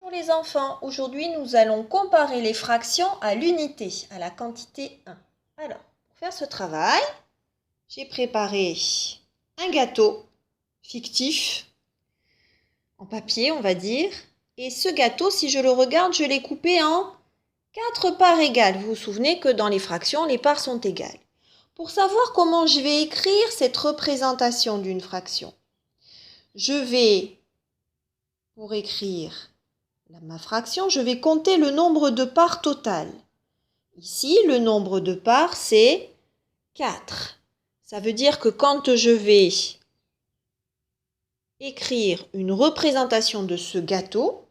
Pour les enfants, aujourd'hui nous allons comparer les fractions à l'unité, à la quantité 1. Alors, pour faire ce travail, j'ai préparé un gâteau fictif, en papier on va dire. Et ce gâteau, si je le regarde, je l'ai coupé en 4 parts égales. Vous vous souvenez que dans les fractions, les parts sont égales. Pour savoir comment je vais écrire cette représentation d'une fraction, je vais, pour écrire ma fraction, je vais compter le nombre de parts totales. Ici, le nombre de parts, c'est 4. Ça veut dire que quand je vais écrire une représentation de ce gâteau,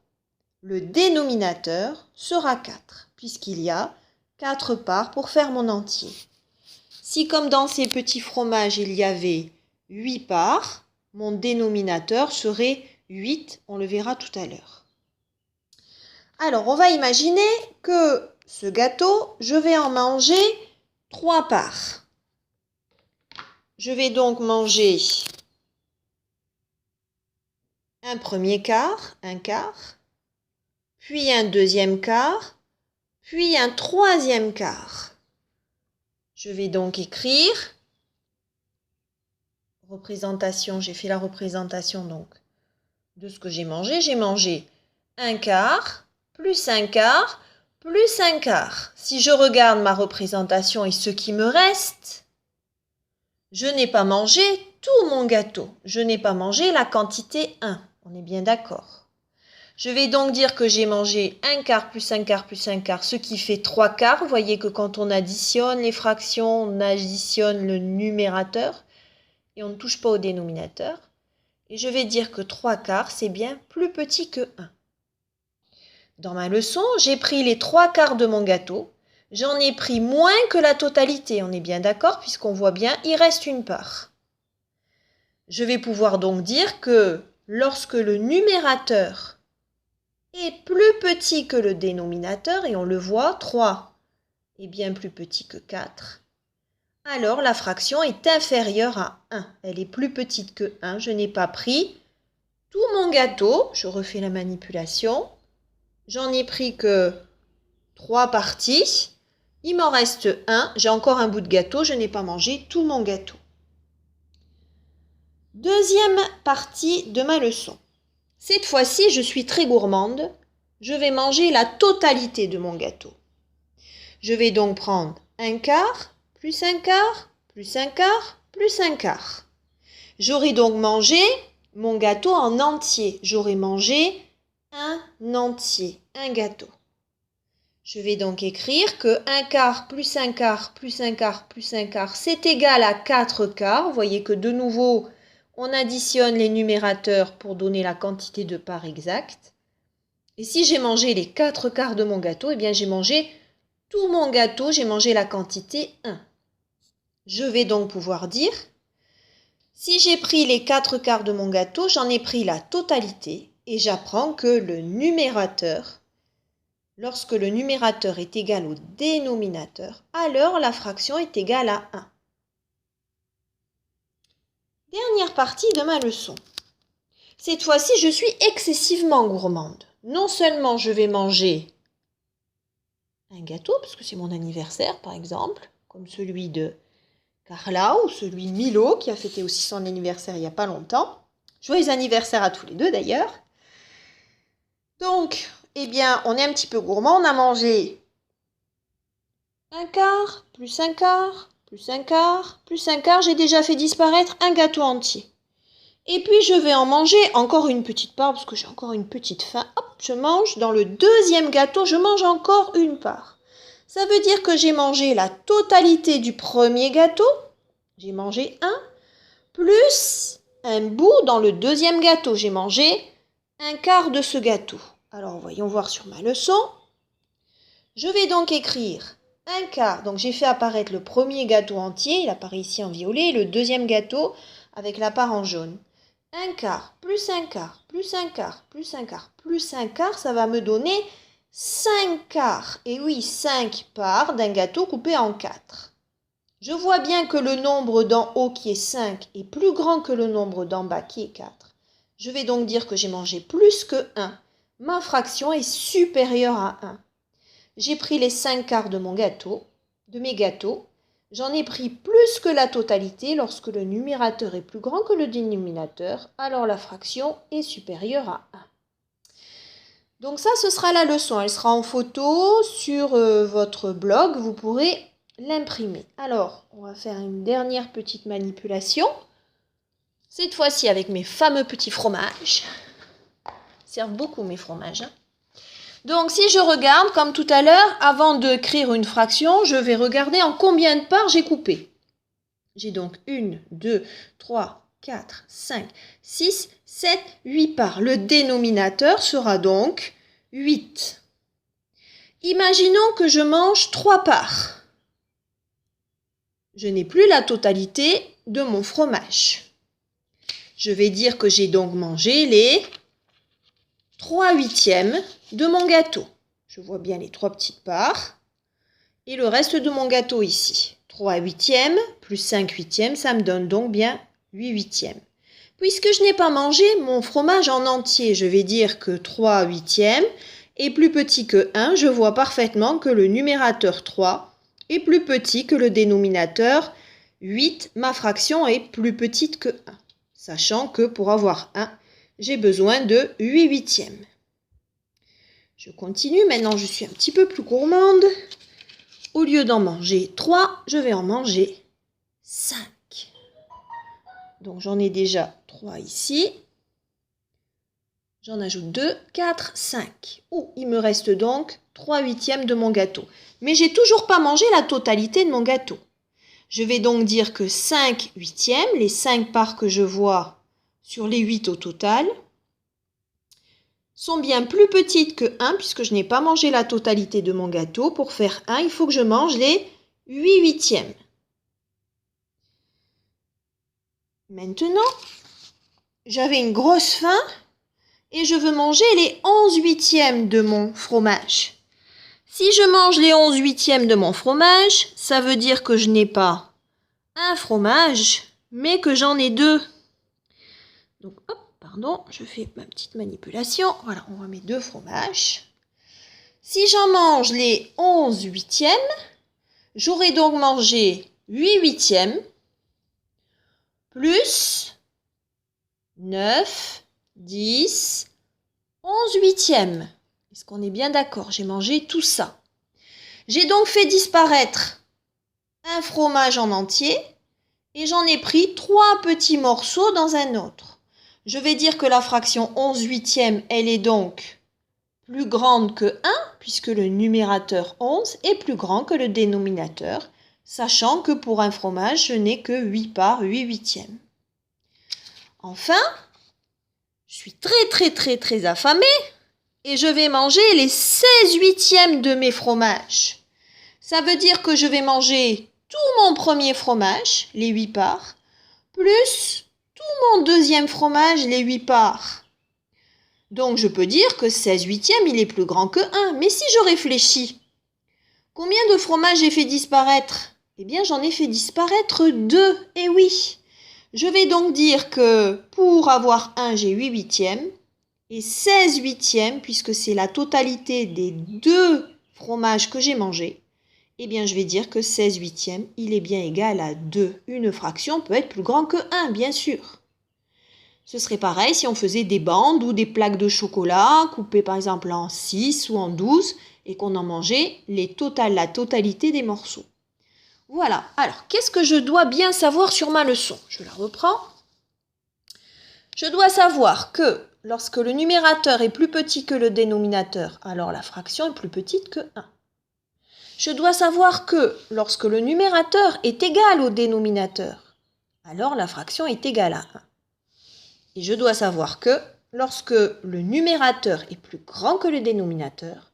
le dénominateur sera 4, puisqu'il y a 4 parts pour faire mon entier. Si, comme dans ces petits fromages, il y avait 8 parts, mon dénominateur serait 8, on le verra tout à l'heure. Alors, on va imaginer que ce gâteau, je vais en manger 3 parts. Je vais donc manger un premier quart, un quart, puis un deuxième quart, puis un troisième quart. Je vais donc écrire représentation, j'ai fait la représentation donc de ce que j'ai mangé. J'ai mangé un quart, plus un quart, plus un quart. Si je regarde ma représentation et ce qui me reste, je n'ai pas mangé tout mon gâteau. Je n'ai pas mangé la quantité 1. On est bien d'accord. Je vais donc dire que j'ai mangé un quart plus un quart plus un quart, ce qui fait 3 quarts. Vous voyez que quand on additionne les fractions, on additionne le numérateur et on ne touche pas au dénominateur. Et je vais dire que 3 quarts, c'est bien plus petit que 1. Dans ma leçon, j'ai pris les 3 quarts de mon gâteau. J'en ai pris moins que la totalité. On est bien d'accord puisqu'on voit bien, il reste une part. Je vais pouvoir donc dire que lorsque le numérateur est plus petit que le dénominateur, et on le voit, 3 est bien plus petit que 4, alors la fraction est inférieure à 1. Elle est plus petite que 1. Je n'ai pas pris tout mon gâteau. Je refais la manipulation. J'en ai pris que 3 parties. Il m'en reste 1. J'ai encore un bout de gâteau. Je n'ai pas mangé tout mon gâteau. Deuxième partie de ma leçon. Cette fois-ci, je suis très gourmande. Je vais manger la totalité de mon gâteau. Je vais donc prendre un quart, plus un quart, plus un quart, plus un quart. J'aurai donc mangé mon gâteau en entier. J'aurai mangé un entier, un gâteau. Je vais donc écrire que un quart plus un quart plus un quart plus un quart, c'est égal à 4 quarts. Vous voyez que de nouveau, on additionne les numérateurs pour donner la quantité de parts exacte. Et si j'ai mangé les 4 quarts de mon gâteau, eh bien j'ai mangé tout mon gâteau, j'ai mangé la quantité 1. Je vais donc pouvoir dire, si j'ai pris les 4 quarts de mon gâteau, j'en ai pris la totalité et j'apprends que le numérateur, lorsque le numérateur est égal au dénominateur, alors la fraction est égale à 1. Dernière partie de ma leçon. Cette fois-ci, je suis excessivement gourmande. Non seulement je vais manger un gâteau, parce que c'est mon anniversaire par exemple, comme celui de Carla ou celui de Milo qui a fêté aussi son anniversaire il n'y a pas longtemps. Joyeux anniversaire à tous les deux d'ailleurs. Donc, eh bien, on est un petit peu gourmand, on a mangé un quart, plus un quart, plus un quart, plus un quart, j'ai déjà fait disparaître un gâteau entier. Et puis je vais en manger encore une petite part parce que j'ai encore une petite faim. Hop, je mange dans le deuxième gâteau, je mange encore une part. Ça veut dire que j'ai mangé la totalité du premier gâteau. J'ai mangé un, plus un bout dans le deuxième gâteau. J'ai mangé un quart de ce gâteau. Alors voyons voir sur ma leçon. Je vais donc écrire un quart. Donc j'ai fait apparaître le premier gâteau entier, il apparaît ici en violet, et le deuxième gâteau avec la part en jaune. Un quart, plus un quart, plus un quart, plus un quart, plus un quart, ça va me donner 5 quarts. Et oui, 5 parts d'un gâteau coupé en 4. Je vois bien que le nombre d'en haut qui est 5 est plus grand que le nombre d'en bas qui est 4. Je vais donc dire que j'ai mangé plus que 1. ma fraction est supérieure à 1. J'ai pris les 5 quarts de mes gâteaux. J'en ai pris plus que la totalité lorsque le numérateur est plus grand que le dénominateur. Alors la fraction est supérieure à 1. Donc ça, ce sera la leçon. Elle sera en photo sur votre blog. Vous pourrez l'imprimer. Alors, on va faire une dernière petite manipulation. Cette fois-ci avec mes fameux petits fromages. Ils servent beaucoup mes fromages. Donc si je regarde, comme tout à l'heure, avant d'écrire une fraction, je vais regarder en combien de parts j'ai coupé. J'ai donc 1, 2, 3, 4, 5, 6, 7, 8 parts. Le dénominateur sera donc 8. Imaginons que je mange 3 parts. Je n'ai plus la totalité de mon fromage. Je vais dire que j'ai donc mangé les 3/8 de mon gâteau. Je vois bien les 3 petites parts. Et le reste de mon gâteau ici. 3/8 plus 5/8, ça me donne donc bien 8/8. Puisque je n'ai pas mangé mon fromage en entier, je vais dire que 3/8 est plus petit que 1. Je vois parfaitement que le numérateur 3 est plus petit que le dénominateur 8. Ma fraction est plus petite que 1. Sachant que pour avoir 1, j'ai besoin de 8/8. Je continue. Maintenant, je suis un petit peu plus gourmande. Au lieu d'en manger 3, je vais en manger 5. Donc, j'en ai déjà 3 ici. J'en ajoute 2, 4, 5. Il me reste donc 3/8 de mon gâteau. Mais j'ai toujours pas mangé la totalité de mon gâteau. Je vais donc dire que 5/8, les 5 parts que je vois sur les 8 au total, sont bien plus petites que 1 puisque je n'ai pas mangé la totalité de mon gâteau. Pour faire 1, il faut que je mange les 8/8. Maintenant, j'avais une grosse faim et je veux manger les 11/8 de mon fromage. Si je mange les 11/8 de mon fromage, ça veut dire que je n'ai pas un fromage, mais que j'en ai 2. Donc, hop, pardon, je fais ma petite manipulation. Voilà, on va mettre 2 fromages. Si j'en mange les 11/8, j'aurai donc mangé 8/8 plus 9, 10, 11/8. Est-ce qu'on est bien d'accord? J'ai mangé tout ça. J'ai donc fait disparaître un fromage en entier et j'en ai pris 3 petits morceaux dans un autre. Je vais dire que la fraction 11/8, elle est donc plus grande que 1, puisque le numérateur 11 est plus grand que le dénominateur, sachant que pour un fromage, je n'ai que 8 parts, 8/8. Enfin, je suis très affamée et je vais manger les 16/8 de mes fromages. Ça veut dire que je vais manger tout mon premier fromage, les 8 parts, plus tout mon deuxième fromage, les 8 parts. Donc je peux dire que 16/8, il est plus grand que 1. Mais si je réfléchis, combien de fromages j'ai fait disparaître? Eh bien, j'en ai fait disparaître 2. Eh oui. Je vais donc dire que pour avoir 1, j'ai 8/8. Et 16/8, puisque c'est la totalité des 2 fromages que j'ai mangés, eh bien, je vais dire que 16/8, il est bien égal à 2. Une fraction peut être plus grand que 1, bien sûr. Ce serait pareil si on faisait des bandes ou des plaques de chocolat, coupées par exemple en 6 ou en 12, et qu'on en mangeait la totalité des morceaux. Voilà. Alors, qu'est-ce que je dois bien savoir sur ma leçon? Je la reprends. Je dois savoir que lorsque le numérateur est plus petit que le dénominateur, alors la fraction est plus petite que 1. Je dois savoir que lorsque le numérateur est égal au dénominateur, alors la fraction est égale à 1. Et je dois savoir que lorsque le numérateur est plus grand que le dénominateur,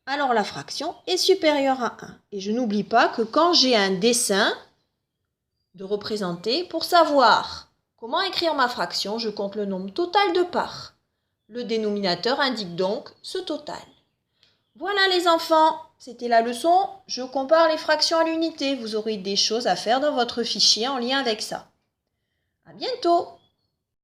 alors la fraction est supérieure à 1. Et je n'oublie pas que quand j'ai un dessin de représenter, pour savoir comment écrire ma fraction, je compte le nombre total de parts. Le dénominateur indique donc ce total. Voilà les enfants, c'était la leçon. Je compare les fractions à l'unité. Vous aurez des choses à faire dans votre fichier en lien avec ça. À bientôt!